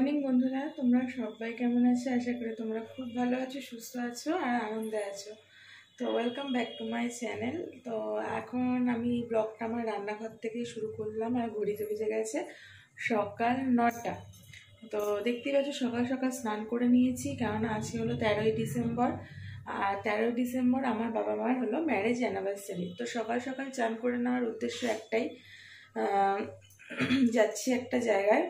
Morning বন্ধুরা, তোমরা সবাই কেমন আছো? আশা করি তোমরা খুব ভালো আছো, সুস্থ আছো আর আনন্দে আছো। তো welcome back to my channel. তো এখন আমি ব্লগটা আমার রান্নাঘর থেকে শুরু করলাম আর ঘড়িতে বেজে গেছে সকাল 9টা। তো দেখতেই পাচ্ছ সকাল সকাল স্নান করে নিয়েছি, কারণ আজকে হলো 13ই ডিসেম্বর। আর 13ই ডিসেম্বর আমার বাবা মার হলো ম্যারেজ অ্যানিভার্সারি। তো সকাল সকাল চান করে নেওয়ার উদ্দেশ্য একটাই, যাচ্ছি একটা জায়গায়।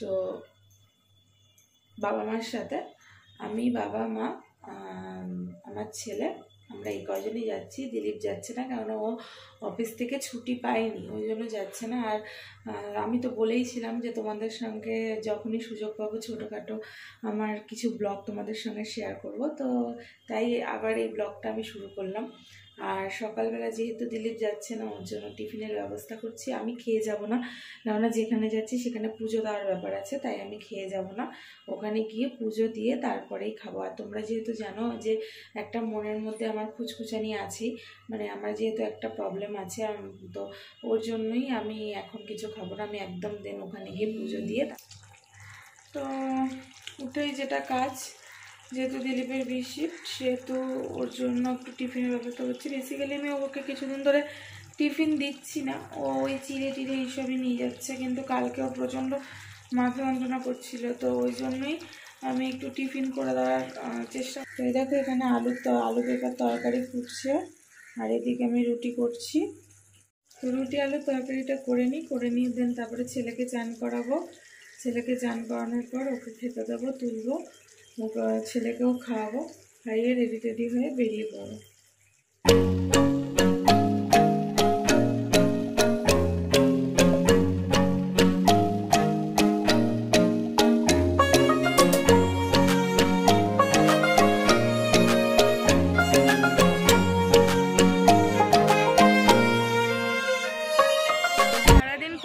তো বাবা মার সাথে আমি, বাবা মা, আমার ছেলে, আমরা এই কজনই যাচ্ছি। দিলীপ যাচ্ছে না, কারণ ও অফিস থেকে ছুটি পায়নি, ওই জন্য যাচ্ছে না। আর আমি তো বলেইছিলাম যে তোমাদের সঙ্গে যখনই সুযোগ পাবো ছোটোখাটো আমার কিছু ব্লগ তোমাদের সঙ্গে শেয়ার করব। তো তাই আবার এই ব্লগটা আমি শুরু করলাম। আর সকালবেলা যেহেতু দিলীপ যাচ্ছে না, ওর জন্য টিফিনের ব্যবস্থা করছি। আমি খেয়ে যাব না, কেননা যেখানে যাচ্ছি সেখানে পুজো দেওয়ার ব্যাপার আছে, তাই আমি খেয়ে যাব না। ওখানে গিয়ে পুজো দিয়ে তারপরেই খাবো। আর তোমরা যেহেতু জানো যে একটা মনের মধ্যে আমার খুচখুচানি আছেই, মানে আমার যেহেতু একটা প্রবলেম আছে, তো ওর জন্যই আমি এখন কিছু খাবো না। আমি একদম দেন ওখানে গিয়ে পুজো দিয়ে। তো উঠেই যেটা কাজ, যেহেতু দিলীপের শিফট, সেহেতু ওর জন্য একটু টিফিনের ব্যবস্থা করছি। বেসিক্যালি আমি ওকে কিছুদিন ধরে টিফিন দিচ্ছি না, ও ওই চিড়ে টিড়ে এইসবই নিয়ে যাচ্ছে। কিন্তু কালকেও প্রচণ্ড মাথা যন্ত্রণা করছিল, তো ওই জন্যই আমি একটু টিফিন করে দেওয়ার চেষ্টা করি। দেখো এখানে আলু পেঁপের তরকারি ফুটছে, আর এদিকে আমি রুটি করছি। তো রুটি আলুর তরকারিটা করে নিই দেন তারপরে ছেলেকে চান করাবো। ছেলেকে চান করানোর পর ওকে খেতে দেবো, তুলবো, ছেলেকেও খাওয়াবো, খাইয়ে রেডি হয়ে বেরিয়ে পড়বো।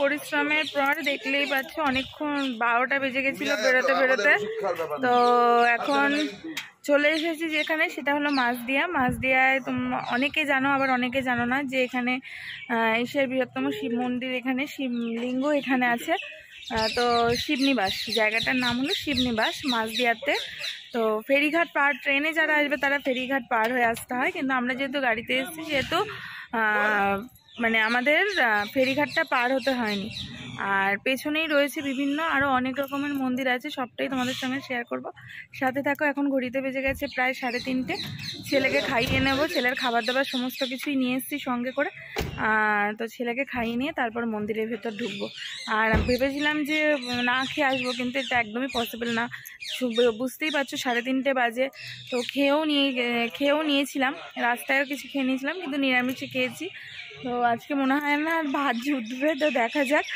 পরিশ্রমের পর দেখলেই পাচ্ছ অনেকক্ষণ 12টা বেজে গেছিল বেরোতে। তো এখন চলে এসেছি যেখানে, সেটা হলো মাছদিয়ায়। তোমরা অনেকে জানো, আবার অনেকে জানো না যে এখানে এশিয়ার বৃহত্তম শিব মন্দির, এখানে শিবলিঙ্গ এখানে আছে। তো শিবনিবাস, জায়গাটার নাম হলো শিবনিবাস মাছদিয়াতে। তো ফেরিঘাট পার, ট্রেনে যারা আসবে তারা ফেরিঘাট পার হয়ে আসতে হয়, কিন্তু আমরা যেহেতু গাড়িতে এসেছি সেহেতু মানে আমাদের ফেরিঘাটটা পার হতে হয়নি। আর পেছনেই রয়েছে বিভিন্ন আরও অনেক রকমের মন্দির আছে, সবটাই তোমাদের সঙ্গে শেয়ার করব, সাথে থাকো। এখন ঘড়িতে বেজে গেছে প্রায় 3:30। ছেলেকে খাইয়ে নেব, ছেলের খাবার দাবার সমস্ত কিছুই নিয়ে এসেছি সঙ্গে করে। তো ছেলেকে খাইয়ে নিয়ে তারপর মন্দিরের ভেতর ঢুকবো। আর ভেবেছিলাম যে না খেয়ে আসবো, কিন্তু এটা একদমই পসিবল না। বুঝতেই পারছো 3:30 বাজে। তো খেয়েও নিয়েছিলাম, রাস্তায়ও কিছু খেয়ে নিয়েছিলাম, কিন্তু নিরামিষে খেয়েছি। তো আজকে মনে হয় না আর ভাত জুটবে, তো দেখা যাক।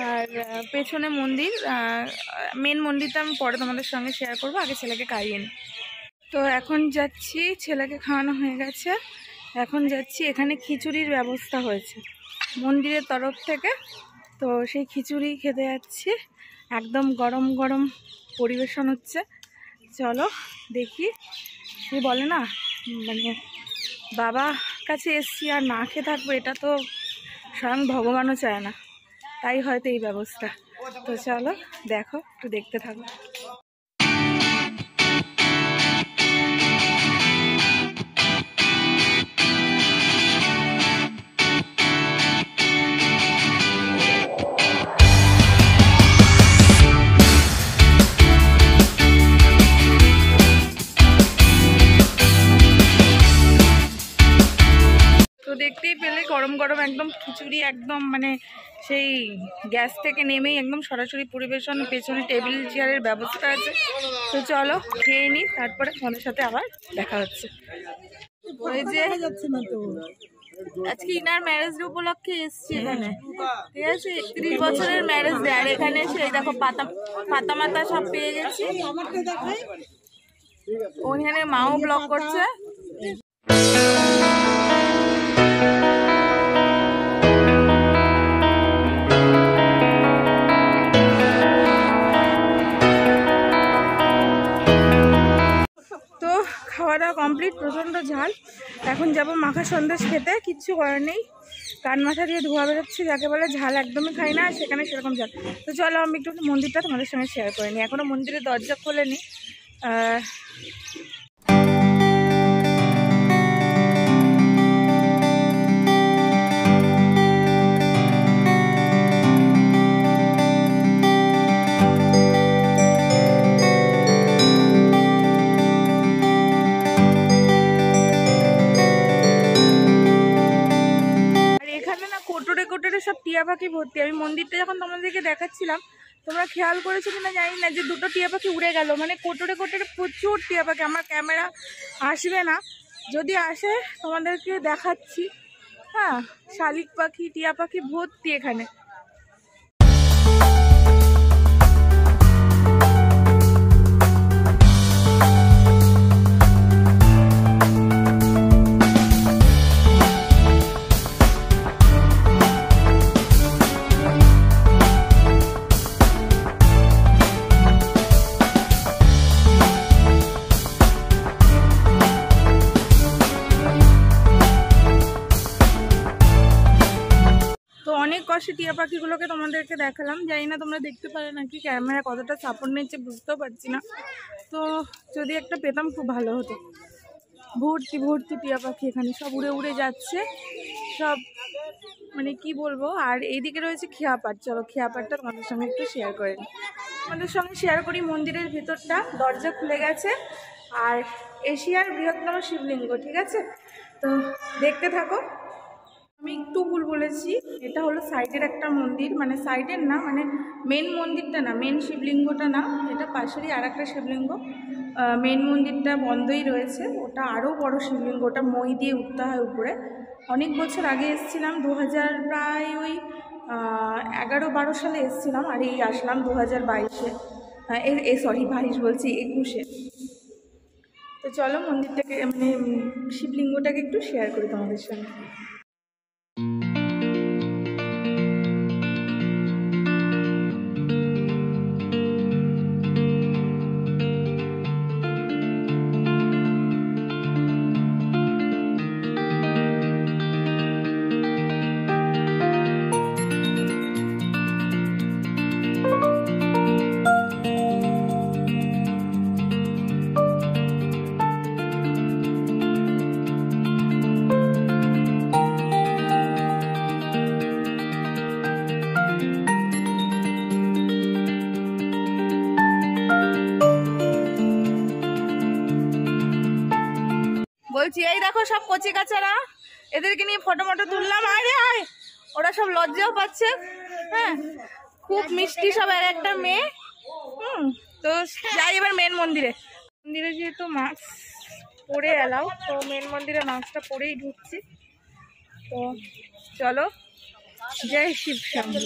আর পেছনে মন্দির, মেন মন্দিরটা আমি পরে তোমাদের সঙ্গে শেয়ার করবো, আগে ছেলেকে খাইয়ে নিই। তো এখন যাচ্ছি, ছেলেকে খাওয়ানো হয়ে গেছে, এখন যাচ্ছি। এখানে খিচুড়ির ব্যবস্থা হয়েছে মন্দিরের তরফ থেকে, তো সেই খিচুড়ি খেতে যাচ্ছি। একদম গরম গরম পরিবেশন হচ্ছে। চলো দেখি, কি বলে না, মানে বাবা কাছে এসছি আর না খেয়ে থাকবো, এটা তো স্বয়ং ভগবানও চায় না, তাই হয়তো এই ব্যবস্থা। তো চলো দেখো, একটু দেখতে থাকো। দেখতেই পেলে গরম গরম একদম খিচুড়ি, একদম মানে সেই গ্যাস থেকে নেমেই একদম সরাসরি পরিবেশন। পেছনে টেবিল চেয়ারের ব্যবস্থা আছে। তো চলো খেয়ে নিই, তারপরে তোমাদের সাথে আবার দেখা হচ্ছে। ওই যে আজকে ইনার ম্যারেজ উপলক্ষে এসছি এখানে, ঠিক আছে। 31 বছরের ম্যারেজ ডে, আর এখানে এসে দেখো পাতা মাতা সব পেয়ে গেছি। ওখানে মাও ব্লগ করছে। খাওয়া দাওয়া কমপ্লিট, প্রচণ্ড ঝাল। এখন যাব মাখা সন্দেশ খেতে, কিচ্ছু করার নেই। কান মাথা দিয়ে ধোয়া বেরোচ্ছে, যাকে বলে ঝাল একদমই খাই না, সেখানে সেরকম ঝাল। তো চলো আমি একটু মন্দিরটা তোমাদের সঙ্গে শেয়ার করে নিই। এখনও মন্দিরের দরজা খোলেনি। সব টিয়া পাখি ভর্তি। আমি মন্দিরটা যখন তোমাদেরকে দেখাচ্ছিলাম, তোমরা খেয়াল করেছো কিনা জানি না, যে দুটো টিয়া পাখি উড়ে গেল। মানে কোটরে কোটরে প্রচুর টিয়া পাখি। আমার ক্যামেরা আসবে না, যদি আসে তোমাদেরকে দেখাচ্ছি। হ্যাঁ, শালিক পাখি, টিয়া পাখি ভর্তি এখানে। অনেক কষ্টে টিয়া পাখিগুলোকে তোমাদেরকে দেখালাম, জানি না তোমরা দেখতে পারে নাকি, ক্যামেরা কতটা সাপোর্ট নিচ্ছে বুঝতেও পারছি না। তো যদি একটা পেতাম খুব ভালো হতো। ভর্তি ভর্তি টিয়া পাখি এখানে, সব উড়ে উড়ে যাচ্ছে সব, মানে কি বলবো। আর এইদিকে রয়েছে খেয়াপাট। চলো খেয়াপাটটা তোমাদের সঙ্গে একটু শেয়ার করে নিই। তোমাদের সঙ্গে শেয়ার করি মন্দিরের ভেতরটা। দরজা খুলে গেছে, আর এশিয়ার বৃহত্তম শিবলিঙ্গ, ঠিক আছে? তো দেখতে থাকো। আমি একটু ভুল বলেছি, এটা হলো সাইডের একটা মন্দির, মানে সাইডের না, মানে মেন মন্দিরটা না, মেন শিবলিঙ্গটা না, এটা পাশেরই আর একটা শিবলিঙ্গ। মেন মন্দিরটা বন্ধই রয়েছে, ওটা আরও বড় শিবলিঙ্গ, ওটা মই দিয়ে উঠতে হয় উপরে। অনেক বছর আগে এসেছিলাম, 2000 প্রায় ওই 11-12 সালে এসেছিলাম, আর এই আসলাম 2022-এ, সরি 22 বলছি, 21-এ। তো চলো মন্দিরটাকে, মানে শিবলিঙ্গটাকে একটু শেয়ার করি তোমাদের সঙ্গে। বলছি এই দেখো সব কচি কাচারা, এদেরকে নিয়ে ফটো মটো তুললাম। আরে আয়, ওরা সব লজ্জাও পাচ্ছে। হ্যাঁ, খুব মিষ্টি সব, আর একটা মেয়ে। তো যাই এবার মেন মন্দিরে। মন্দিরে যেহেতু মাস্ক পরে এলাও, তো মেন মন্দিরে মাস্কটা পরেই ঢুকছি। তো চলো, জয় শিব শম্ভু।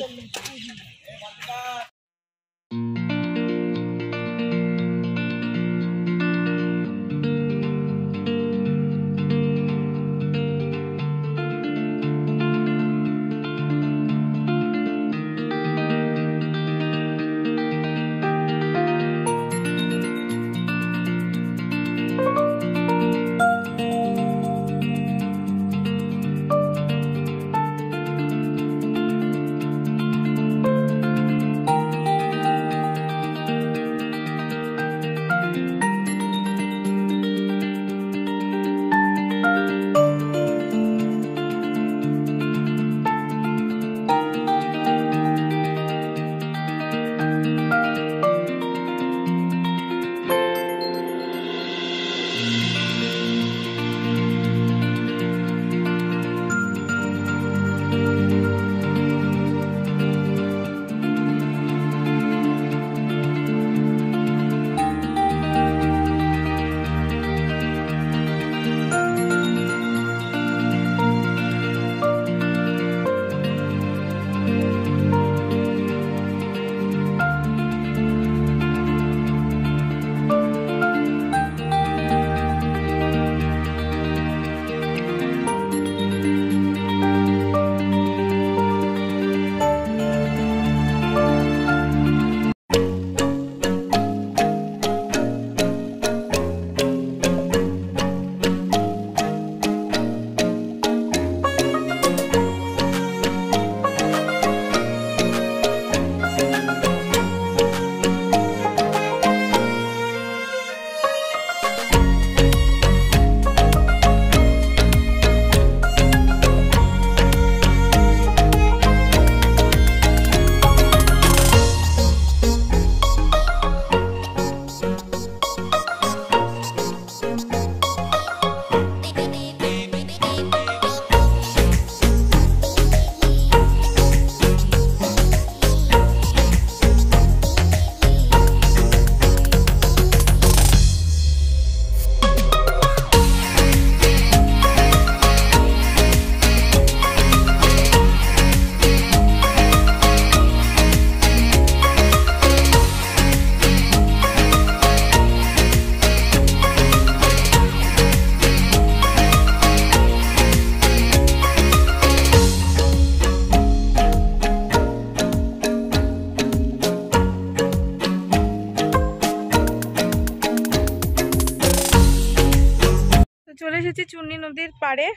এসেছি চূর্ণী নদীর পাড়ে।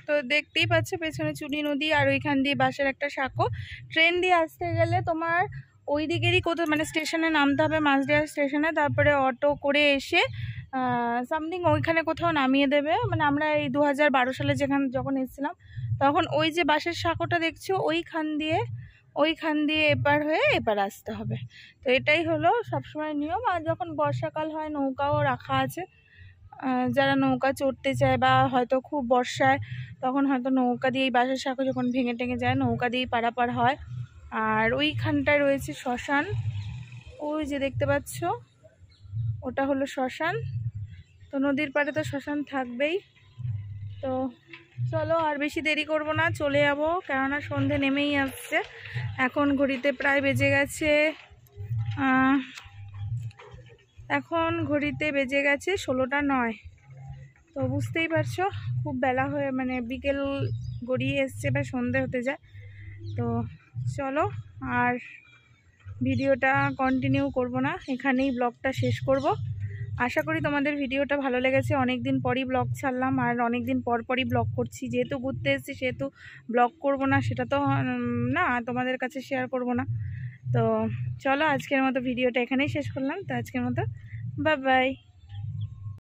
তো দেখতেই পাচ্ছ পেছনে চূর্ণী নদী, আর ওইখান দিয়ে বাসের একটা সাঁকো। ট্রেন দিয়ে আসতে গেলে তোমার ওই দিকেরই কোথাও মানে স্টেশনে নামতে হবে, মাঝদিয়া স্টেশনে, তারপরে অটো করে এসে সামথিং ওইখানে কোথাও নামিয়ে দেবে। মানে আমরা এই 2012 সালে যখন এসেছিলাম তখন ওই যে বাসের সাঁকোটা দেখছো ওইখান দিয়ে এপার হয়ে এপার আসতে হবে। তো এটাই হলো সবসময় নিয়ম। আর যখন বর্ষাকাল হয় নৌকাও রাখা আছে, যারা নৌকা চড়তে চায় বা হয়তো খুব বর্ষায় তখন হয়তো নৌকা দিয়ে এই বাসের সাঁকো যখন ভেঙে টেঙে যায় নৌকা দিয়েই পারাপার হয়। আর ওইখানটায় রয়েছে শ্মশান, ওই যে দেখতে পাচ্ছ ওটা হলো শ্মশান। তো নদীর পাড়ে তো শ্মশান থাকবেই। তো চলো আর বেশি দেরি করব না, চলে যাবো, কেননা সন্ধে নেমেই আসছে। এখন ঘড়িতে প্রায় বেজে গেছে 16টা 9। তো বুঝতেই পারছো খুব বেলা হয়ে মানে বিকেল গড়িয়ে এসছে বা সন্ধে হতে যায়। তো চলো আর ভিডিওটা কন্টিনিউ করব না, এখানেই ব্লগটা শেষ করব। আশা করি তোমাদের ভিডিওটা ভালো লেগেছে। অনেক দিন পরই ব্লগ ছাড়লাম, আর অনেক দিন পরই ব্লগ করছি। যেহেতু ঘুরতে এসেছি সেহেতু ব্লগ করব না সেটা তো না, তোমাদের কাছে শেয়ার করব না। তো চলো আজকের মতো ভিডিওটা এখানেই শেষ করলাম। তো আজকের মতো বাই বাই।